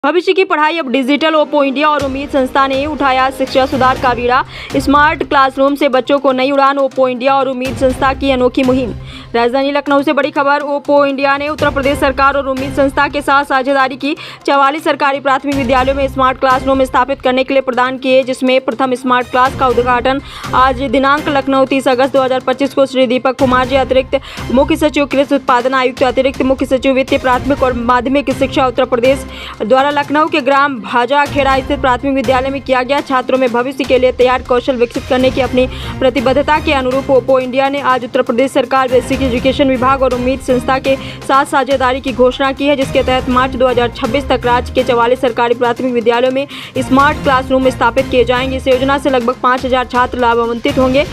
भविष्य की पढ़ाई अब डिजिटल। ओप्पो इंडिया और उम्मीद संस्था ने उठाया शिक्षा सुधार का बीड़ा। स्मार्ट क्लासरूम से बच्चों को नई उड़ान। ओप्पो इंडिया और उम्मीद संस्था की अनोखी मुहिम। राजधानी लखनऊ से बड़ी खबर। ओप्पो इंडिया ने उत्तर प्रदेश सरकार और उम्मीद संस्था के साथ साझेदारी की। 44 सरकारी प्राथमिक विद्यालयों में स्मार्ट क्लासरूम स्थापित करने के लिए प्रदान किए, जिसमें प्रथम स्मार्ट क्लास का उद्घाटन आज दिनांक लखनऊ 30 अगस्त 2025 को श्री दीपक कुमार जी, अतिरिक्त मुख्य सचिव कृषि उत्पादन आयुक्त, अतिरिक्त मुख्य सचिव वित्तीय प्राथमिक और माध्यमिक शिक्षा उत्तर प्रदेश द्वारा लखनऊ के ग्राम भाजा खेड़ा स्थित प्राथमिक विद्यालय में किया गया। छात्रों में भविष्य के लिए तैयार कौशल विकसित करने की अपनी प्रतिबद्धता के अनुरूप ओप्पो इंडिया ने आज उत्तर प्रदेश सरकार, बेसिक एजुकेशन विभाग और उम्मीद संस्था के साथ साझेदारी की घोषणा की है, जिसके तहत मार्च 2026 तक राज्य के 44 सरकारी प्राथमिक विद्यालयों में स्मार्ट क्लासरूम स्थापित किए जाएंगे। इस योजना से लगभग 5000 छात्र लाभान्वित होंगे।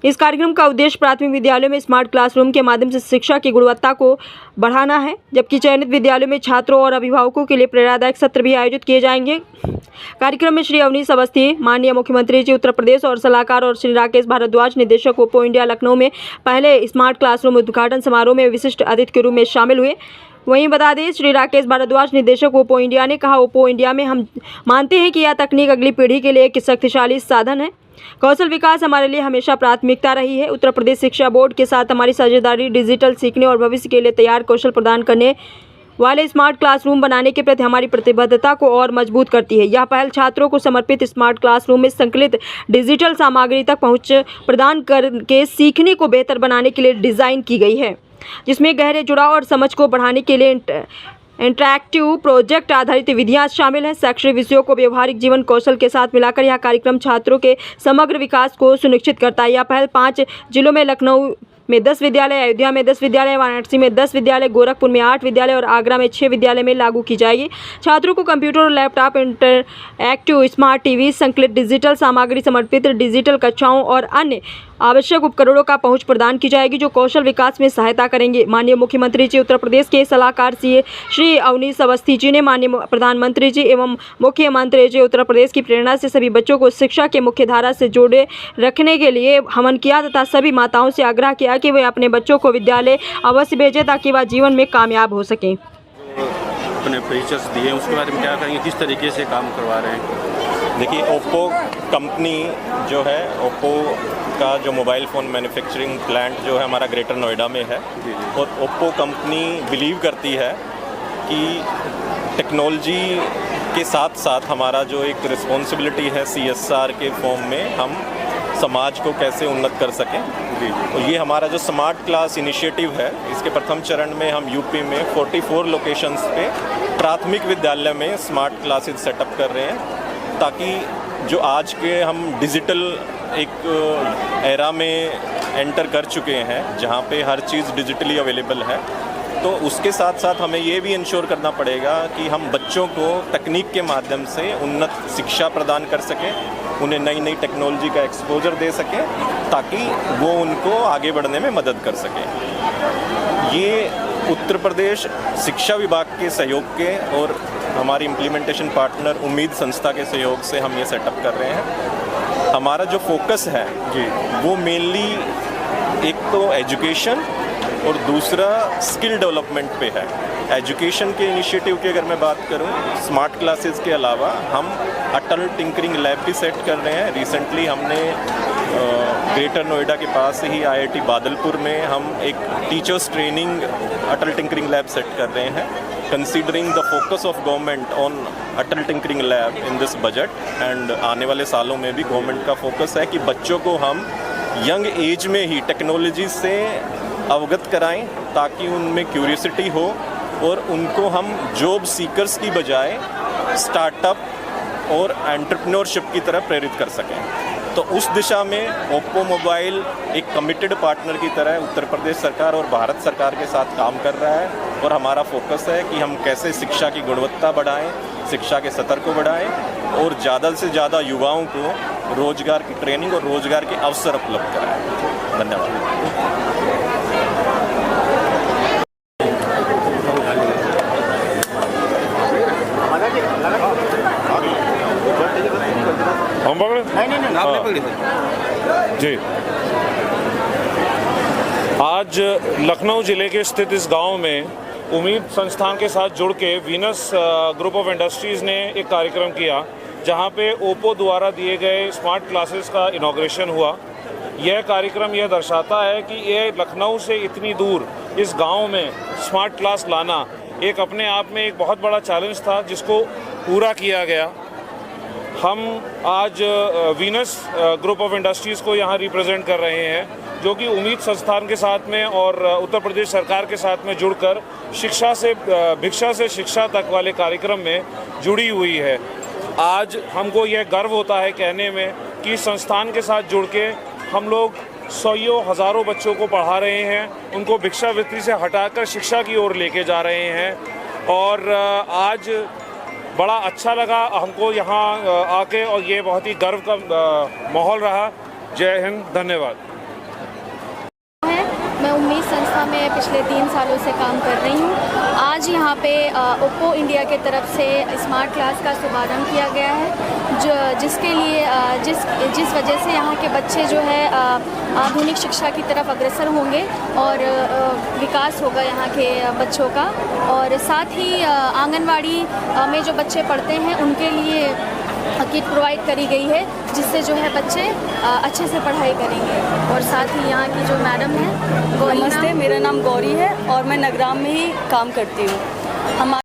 इस कार्यक्रम का उद्देश्य प्राथमिक विद्यालयों में स्मार्ट क्लासरूम के माध्यम से शिक्षा की गुणवत्ता को बढ़ाना है, जबकि चयनित विद्यालयों में छात्रों और अभिभावकों के लिए प्रेरणादायक सत्र भी आयोजित किए जाएंगे। कार्यक्रम में श्री अवनीश अवस्थी, माननीय मुख्यमंत्री जी उत्तर प्रदेश और सलाहकार, और श्री राकेश भारद्वाज, निदेशक ओप्पो इंडिया लखनऊ में पहले स्मार्ट क्लासरूम उद्घाटन समारोह में विशिष्ट अतिथि के रूप में शामिल हुए। वहीं बता दें, श्री राकेश भारद्वाज, निदेशक ओप्पो इंडिया, ने कहा, ओप्पो इंडिया में हम मानते हैं कि यह तकनीक अगली पीढ़ी के लिए एक शक्तिशाली साधन है। कौशल विकास हमारे लिए हमेशा प्राथमिकता रही है। उत्तर प्रदेश शिक्षा बोर्ड के साथ हमारी साझेदारी डिजिटल सीखने और भविष्य के लिए तैयार कौशल प्रदान करने वाले स्मार्ट क्लासरूम बनाने के प्रति हमारी प्रतिबद्धता को और मजबूत करती है। यह पहल छात्रों को समर्पित स्मार्ट क्लासरूम में संकलित डिजिटल सामग्री तक पहुंच प्रदान करके सीखने को बेहतर बनाने के लिए डिज़ाइन की गई है, जिसमें गहरे जुड़ाव और समझ को बढ़ाने के लिए इंटरैक्टिव प्रोजेक्ट आधारित विधियां शामिल हैं। शैक्षणिक विषयों को व्यवहारिक जीवन कौशल के साथ मिलाकर यह कार्यक्रम छात्रों के समग्र विकास को सुनिश्चित करता है। यह पहल 5 जिलों में लखनऊ में 10 विद्यालय, अयोध्या में 10 विद्यालय, वाराणसी में 10 विद्यालय, गोरखपुर में 8 विद्यालय और आगरा में 6 विद्यालय में लागू की जाएगी। छात्रों को कंप्यूटर और लैपटॉप, इंटरएक्टिव स्मार्ट टीवी, संकलित डिजिटल सामग्री, समर्पित डिजिटल कक्षाओं और अन्य आवश्यक उपकरणों का पहुंच प्रदान की जाएगी, जो कौशल विकास में सहायता करेंगे। माननीय मुख्यमंत्री जी उत्तर प्रदेश के सलाहकार श्री अवनीश अवस्थी जी ने माननीय प्रधानमंत्री जी एवं मुख्यमंत्री जी उत्तर प्रदेश की प्रेरणा से सभी बच्चों को शिक्षा के मुख्य धारा से जोड़े रखने के लिए हवन किया तथा सभी माताओं से आग्रह किया कि वे अपने बच्चों को विद्यालय अवश्य भेजें ताकि वह जीवन में कामयाब हो सकें। अपने फीचर्स दिए उसके बारे में क्या करेंगे, किस तरीके से काम करवा रहे हैं? देखिए, ओप्पो कंपनी जो है, ओप्पो का जो मोबाइल फ़ोन मैन्युफैक्चरिंग प्लांट जो है हमारा ग्रेटर नोएडा में है, और ओप्पो कंपनी बिलीव करती है कि टेक्नोलॉजी के साथ साथ हमारा जो एक रिस्पॉन्सिबिलिटी है CSR के फॉर्म में, हम समाज को कैसे उन्नत कर सकें। तो ये हमारा जो स्मार्ट क्लास इनिशिएटिव है, इसके प्रथम चरण में हम यूपी में 44 लोकेशंस पे प्राथमिक विद्यालय में स्मार्ट क्लासेस सेटअप कर रहे हैं, ताकि जो आज के हम डिजिटल एक एरा में एंटर कर चुके हैं, जहाँ पे हर चीज़ डिजिटली अवेलेबल है, तो उसके साथ साथ हमें ये भी इंश्योर करना पड़ेगा कि हम बच्चों को तकनीक के माध्यम से उन्नत शिक्षा प्रदान कर सकें, उन्हें नई नई टेक्नोलॉजी का एक्सपोजर दे सकें, ताकि वो उनको आगे बढ़ने में मदद कर सकें। ये उत्तर प्रदेश शिक्षा विभाग के सहयोग के और हमारी इम्प्लीमेंटेशन पार्टनर उम्मीद संस्था के सहयोग से हम ये सेटअप कर रहे हैं। हमारा जो फोकस है वो मेनली एक तो एजुकेशन और दूसरा स्किल डेवलपमेंट पे है। एजुकेशन के इनिशिएटिव की अगर मैं बात करूं, स्मार्ट क्लासेस के अलावा हम अटल टिंकरिंग लैब भी सेट कर रहे हैं। रिसेंटली हमने ग्रेटर नोएडा के पास ही IIT बादलपुर में हम एक टीचर्स ट्रेनिंग अटल टिंकरिंग लैब सेट कर रहे हैं, considering the focus of government on Atal tinkering lab in this budget. And आने वाले सालों में भी गवर्नमेंट का फोकस है कि बच्चों को हम यंग एज में ही टेक्नोलॉजी से अवगत कराएं, ताकि उनमें क्यूरियोसिटी हो और उनको हम जॉब सीकर्स की बजाय स्टार्टअप और एंटरप्रेन्योरशिप की तरह प्रेरित कर सकें। तो उस दिशा में ओप्पो मोबाइल एक कमिटेड पार्टनर की तरह उत्तर प्रदेश सरकार और भारत सरकार के साथ काम कर रहा है, और हमारा फोकस है कि हम कैसे शिक्षा की गुणवत्ता बढ़ाएं, शिक्षा के स्तर को बढ़ाएं और ज़्यादा से ज़्यादा युवाओं को रोजगार की ट्रेनिंग और रोजगार के अवसर उपलब्ध कराएं। धन्यवाद। हम पकड़े? नहीं, जी। आज लखनऊ ज़िले के स्थित इस गांव में उम्मीद संस्थान के साथ जुड़ के वीनस ग्रुप ऑफ इंडस्ट्रीज़ ने एक कार्यक्रम किया जहां पे ओप्पो द्वारा दिए गए स्मार्ट क्लासेस का इनॉग्रेशन हुआ। यह कार्यक्रम यह दर्शाता है कि ये लखनऊ से इतनी दूर इस गांव में स्मार्ट क्लास लाना एक अपने आप में एक बहुत बड़ा चैलेंज था, जिसको पूरा किया गया। हम आज वीनस ग्रुप ऑफ इंडस्ट्रीज़ को यहाँ रिप्रेजेंट कर रहे हैं, जो कि उम्मीद संस्थान के साथ में और उत्तर प्रदेश सरकार के साथ में जुड़कर भिक्षा से शिक्षा तक वाले कार्यक्रम में जुड़ी हुई है। आज हमको यह गर्व होता है कहने में कि संस्थान के साथ जुड़ के हम लोग सौयों हज़ारों बच्चों को पढ़ा रहे हैं, उनको भिक्षावृत्ति से हटाकर शिक्षा की ओर लेके जा रहे हैं। और आज बड़ा अच्छा लगा हमको यहाँ आके, और ये बहुत ही गर्व का माहौल रहा। जय हिंद, धन्यवाद। मैं उम्मीद संस्था में पिछले 3 सालों से काम कर रही हूँ। आज यहाँ पे ओप्पो इंडिया के तरफ से स्मार्ट क्लास का शुभारंभ किया गया है, जिसके लिए जिस वजह से यहाँ के बच्चे जो है आधुनिक शिक्षा की तरफ अग्रसर होंगे और विकास होगा यहाँ के बच्चों का। और साथ ही आंगनवाड़ी में जो बच्चे पढ़ते हैं उनके लिए किट प्रोवाइड करी गई है, जिससे जो है बच्चे अच्छे से पढ़ाई करेंगे। और साथ ही यहाँ की जो मैडम है गौरी, नमस्ते, मेरा नाम गौरी है और मैं नगराम में ही काम करती हूँ।